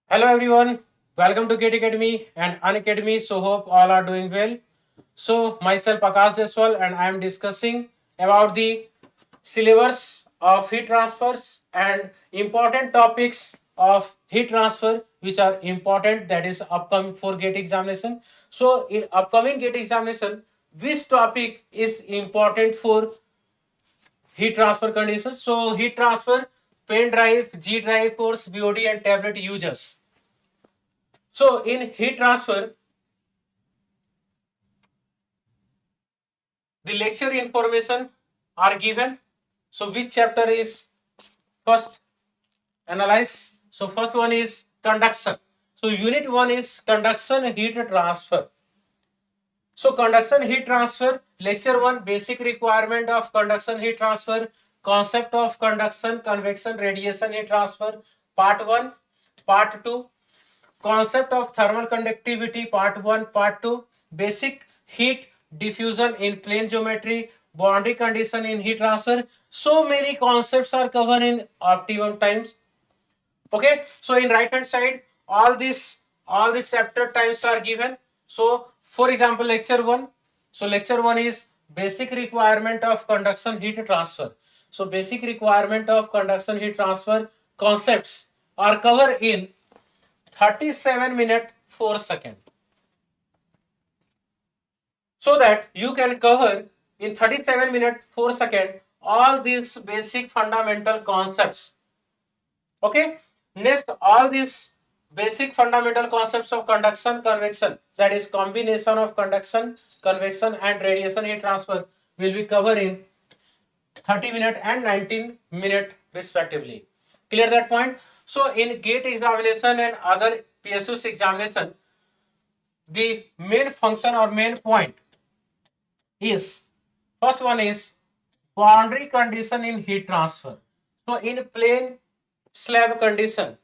Hello everyone, welcome to GATE Academy and Unacademy. So hope all are doing well. So myself Akash Deswal and I am discussing about the syllabus of heat transfers and important topics of heat transfer which are important, that is upcoming for GATE examination. So in upcoming GATE examination, which topic is important for heat transfer conditions? So heat transfer, pen drive, G drive course, BOD and tablet users. So in heat transfer, the lecture information are given. So which chapter is first analyze? So first one is conduction. So unit 1 is conduction heat transfer. So conduction heat transfer, lecture 1, basic requirement of conduction heat transfer, concept of conduction, convection, radiation heat transfer, part 1, part 2, concept of thermal conductivity, part 1, part 2, basic heat diffusion in plane geometry, boundary condition in heat transfer. So many concepts are covered in optimum times. Okay, so in right hand side, all these chapter times are given. So for example, lecture 1. So lecture 1 is basic requirement of conduction heat transfer. So basic requirement of conduction heat transfer concepts are covered in 37 minute 4 second, so that you can cover in 37 minute 4 second all these basic fundamental concepts. Okay, next, all these basic fundamental concepts of conduction convection, that is combination of conduction convection and radiation heat transfer, will be covered in 30 minute and 19 minute respectively. Clear that point? So in GATE examination and other PSUs examination, the main function or main point is, first one is boundary condition in heat transfer. So in plane slab condition,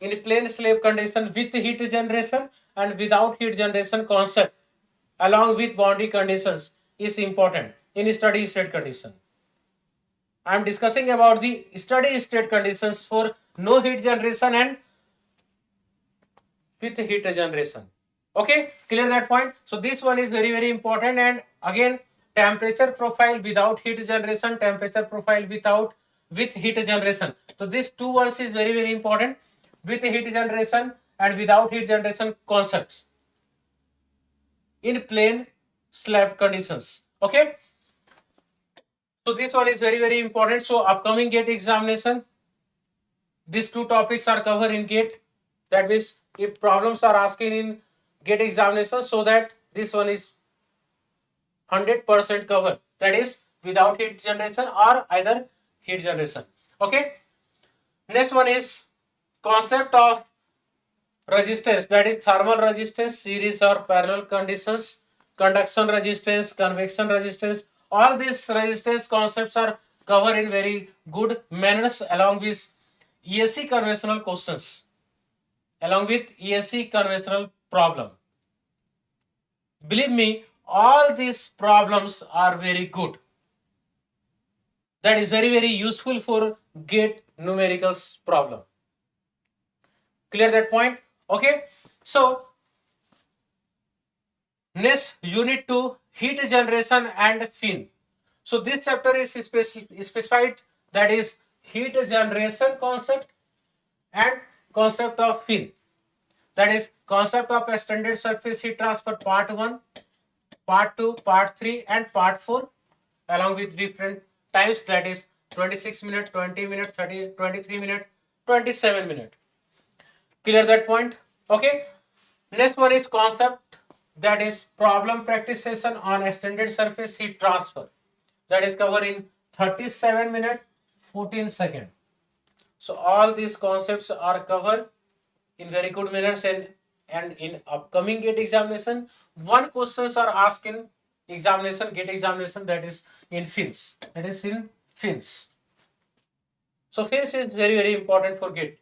with heat generation and without heat generation concept along with boundary conditions is important in steady state condition. I am discussing about the steady state conditions for no heat generation and with heat generation. Okay, clear that point? So this one is very very important. And again, temperature profile without heat generation, temperature profile with heat generation. So this two ones is very very important, with heat generation and without heat generation concepts in plane slab conditions. Okay, so this one is very very important. So upcoming GATE examination, these two topics are covered in GATE. That means if problems are asking in GATE examination, so that this one is 100% covered, that is without heat generation or either heat generation. Okay, next one is concept of resistance, that is thermal resistance, series or parallel conditions, conduction resistance, convection resistance. All these resistance concepts are covered in very good manners along with ESC conventional questions, along with ESC conventional problem. Believe me, all these problems are very good. That is very very useful for GATE numericals problem. Clear that point? Okay, so next, unit 2, heat generation and fin. So this chapter is specified, that is heat generation concept and concept of fin, that is concept of extended surface heat transfer, part 1, part 2, part 3 and part 4, along with different times, that is 26 minute, 20 minute, 30, 23 minute, 27 minute. Clear that point? Okay, next one is concept, that is problem practice session on extended surface heat transfer, that is covered in 37 minute 14 second. So all these concepts are covered in very good manners, and in upcoming GATE examination, one questions are asked in examination, GATE examination, that is in fins. That is in fins. So fins is very very important for GATE.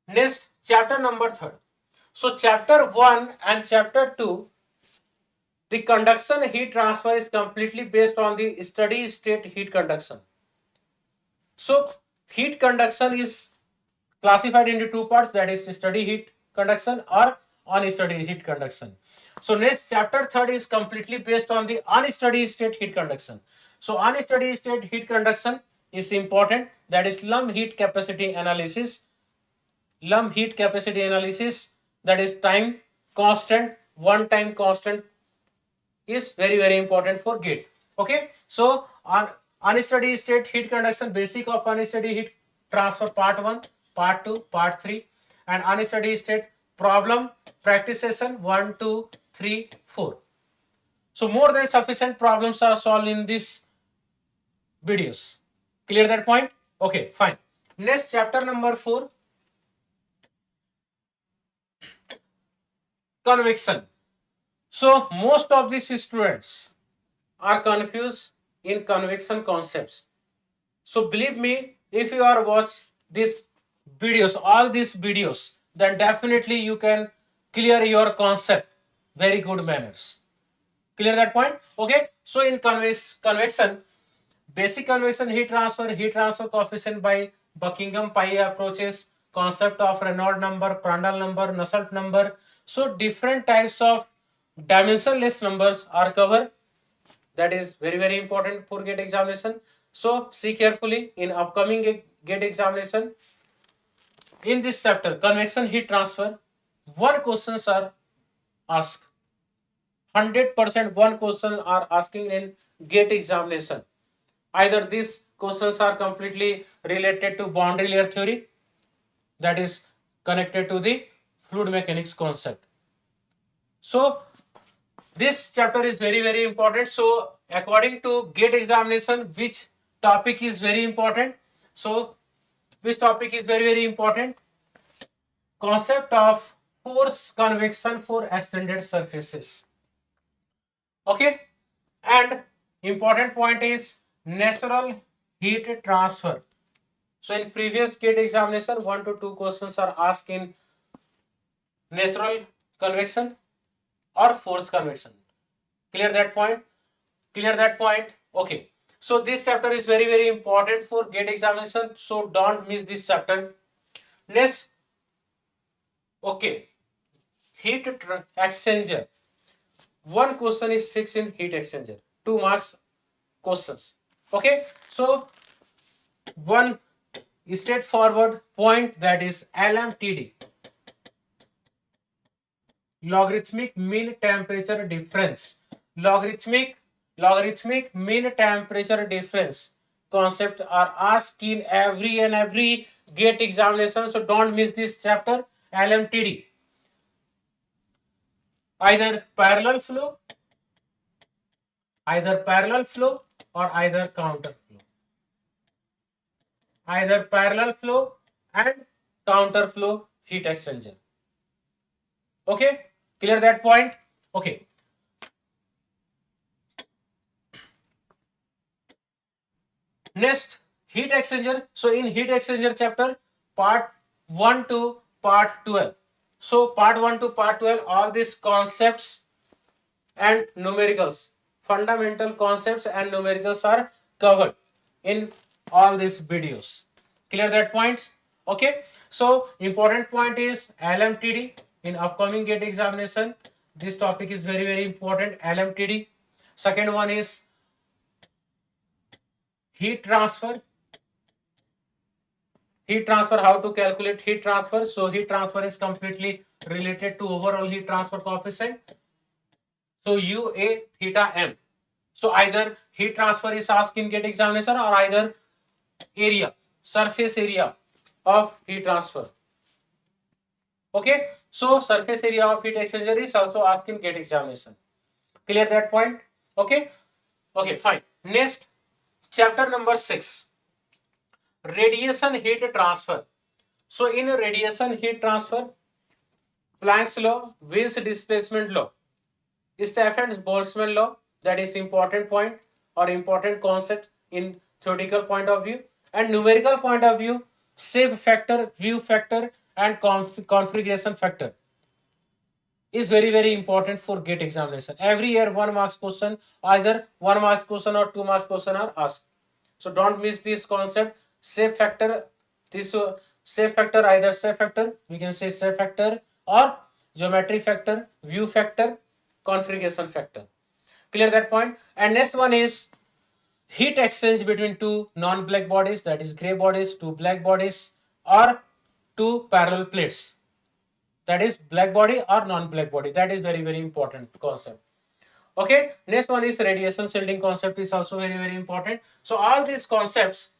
Next, chapter number 3. So chapter 1 and chapter 2, the conduction heat transfer is completely based on the steady state heat conduction. So heat conduction is classified into two parts, that is steady heat conduction or unsteady heat conduction. So next chapter third is completely based on the unsteady state heat conduction. So unsteady state heat conduction is important, that is lump heat capacity analysis. Lump heat capacity analysis, that is time constant, one time constant is very important for GATE. Okay, so on unsteady state heat conduction, basic of unsteady heat transfer part 1, part 2, part 3, and unsteady state problem practice session 1, 2, 3, 4. So more than sufficient problems are solved in these videos. Clear that point? Okay, fine. Next chapter number 4, convection. So most of these students are confused in convection concepts. So believe me, if you are watch these videos, all these videos, then definitely you can clear your concept very good manners. Clear that point? Okay. So in convection, basic convection heat transfer coefficient by Buckingham pi approaches, concept of Reynolds number, Prandtl number, Nusselt number. So different types of dimensionless numbers are covered. That is very important for GATE examination. So see carefully in upcoming GATE examination. In this chapter, convection heat transfer, one questions are asked. 100% one question are asking in GATE examination. Either these questions are completely related to boundary layer theory, that is connected to the fluid mechanics concept. So this chapter is very important. So according to GATE examination, which topic is very important? So which topic is very important? Concept of force convection for extended surfaces. Okay, and important point is natural heat transfer. So in previous GATE examination, 1 to 2 questions are asked in natural convection or force convection. Clear that point? Clear that point? Okay. So this chapter is very important for GATE examination. So don't miss this chapter. Next, okay, heat exchanger. One question is fixed in heat exchanger. 2 marks questions. Okay. So one straightforward point, that is LMTD. Logarithmic mean temperature difference. Logarithmic mean temperature difference concept are asked in every GATE examination. So don't miss this chapter. LMTD. Either parallel flow or either counter flow. Either parallel flow and counter flow heat exchanger. Okay, clear that point? Okay. Next, heat exchanger. So in heat exchanger chapter, part 1 to part 12. So part 1 to part 12, all these concepts and numericals, fundamental concepts and numericals are covered in all these videos. Clear that point? Okay. So important point is LMTD in upcoming GATE examination. This topic is very important. LMTD. Second one is heat transfer. Heat transfer, how to calculate heat transfer? So heat transfer is completely related to overall heat transfer coefficient. So UA theta M. So either heat transfer is asked in GATE examination or either area, surface area of heat transfer. Okay. So surface area of heat exchanger is also asked in GATE examination. Clear that point? Okay. Okay, fine. Next, chapter number 6. Radiation heat transfer. So in radiation heat transfer, Planck's law, Wind's displacement law, Stephen's-Boltzmann law, that is important point or important concept in theoretical point of view, and numerical point of view, shape factor, view factor and configuration factor is very important for GATE examination. Every year 1 marks question, either 1 marks question or 2 marks question are asked. So don't miss this concept. Shape factor, this shape factor, either shape factor, we can say shape factor, or geometry factor, view factor, configuration factor. Clear that point? And next one is heat exchange between two non-black bodies, that is gray bodies, two black bodies, or two parallel plates, that is black body or non-black body. That is very, very important concept. Okay, next one is radiation shielding concept is also very, very important. So all these concepts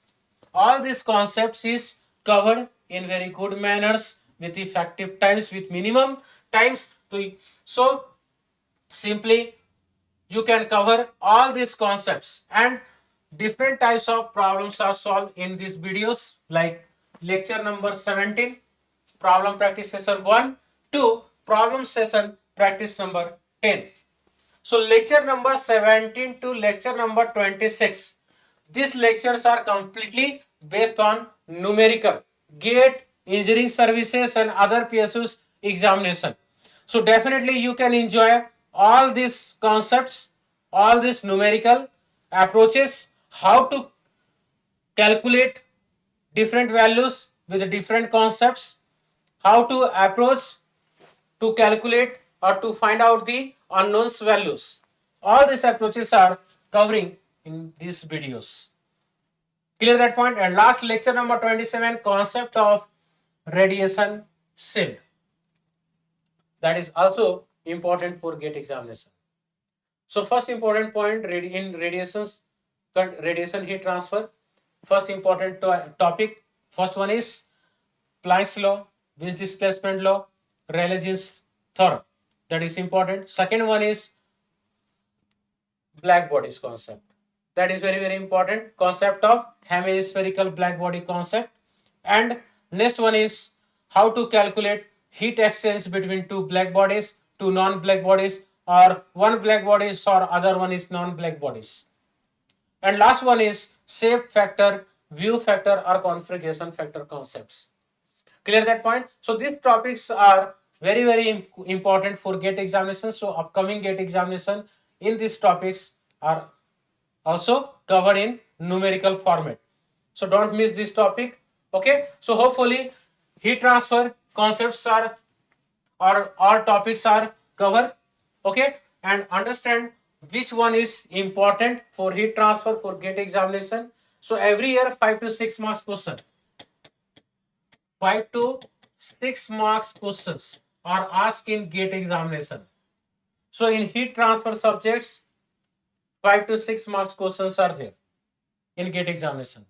is covered in very good manners with effective times, with minimum times to, so simply you can cover all these concepts, and different types of problems are solved in these videos, like lecture number 17 problem practice session 1 to problem session practice number 10. So lecture number 17 to lecture number 26, these lectures are completely based on numerical, GATE, engineering services and other PSUs examination. So definitely you can enjoy all these concepts, all these numerical approaches, how to calculate different values with different concepts, how to approach to calculate or to find out the unknowns values. All these approaches are covering in these videos. Clear that point? And last lecture number 27, concept of radiation shield. That is also important for GATE examination. So first important point in radiation heat transfer. First important topic. First one is Planck's law, Weiss displacement law, Rayleigh-Jeans theorem. That is important. Second one is black bodies concept. That is very, very important. Concept of hemispherical black body concept. And next one is how to calculate heat exchange between two black bodies, two non-black bodies, or one black bodies or other one is non-black bodies. And last one is shape factor, view factor or configuration factor concepts. Clear that point? So these topics are very, very important for GATE examination. So upcoming GATE examination in these topics are also covered in numerical format. So don't miss this topic. Okay. So hopefully heat transfer concepts are, or all topics are covered. Okay. And understand which one is important for heat transfer for GATE examination. So every year 5 to 6 marks question. 5 to 6 marks questions are asked in GATE examination. So in heat transfer subjects, 5 to 6 marks questions are there in GATE examination.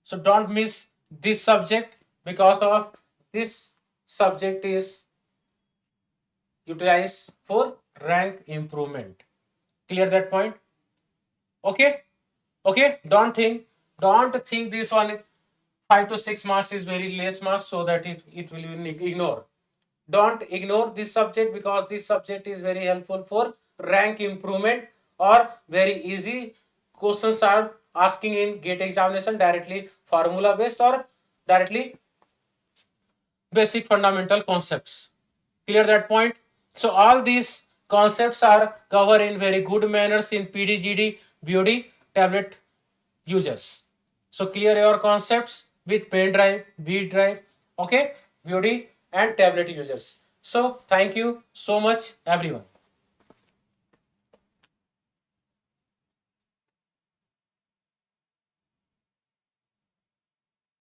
So don't miss this subject, because of this subject is utilized for rank improvement. Clear that point? Okay. Okay. Don't think this one 5 to 6 marks is very less marks, so that it will be ignored. Don't ignore this subject, because this subject is very helpful for rank improvement, or very easy questions are asking in GATE examination, directly formula based or directly basic fundamental concepts. Clear that point? So all these concepts are covered in very good manners in PDGD, BOD tablet users. So clear your concepts with pen drive, B drive, okay, BOD and tablet users. So thank you so much everyone.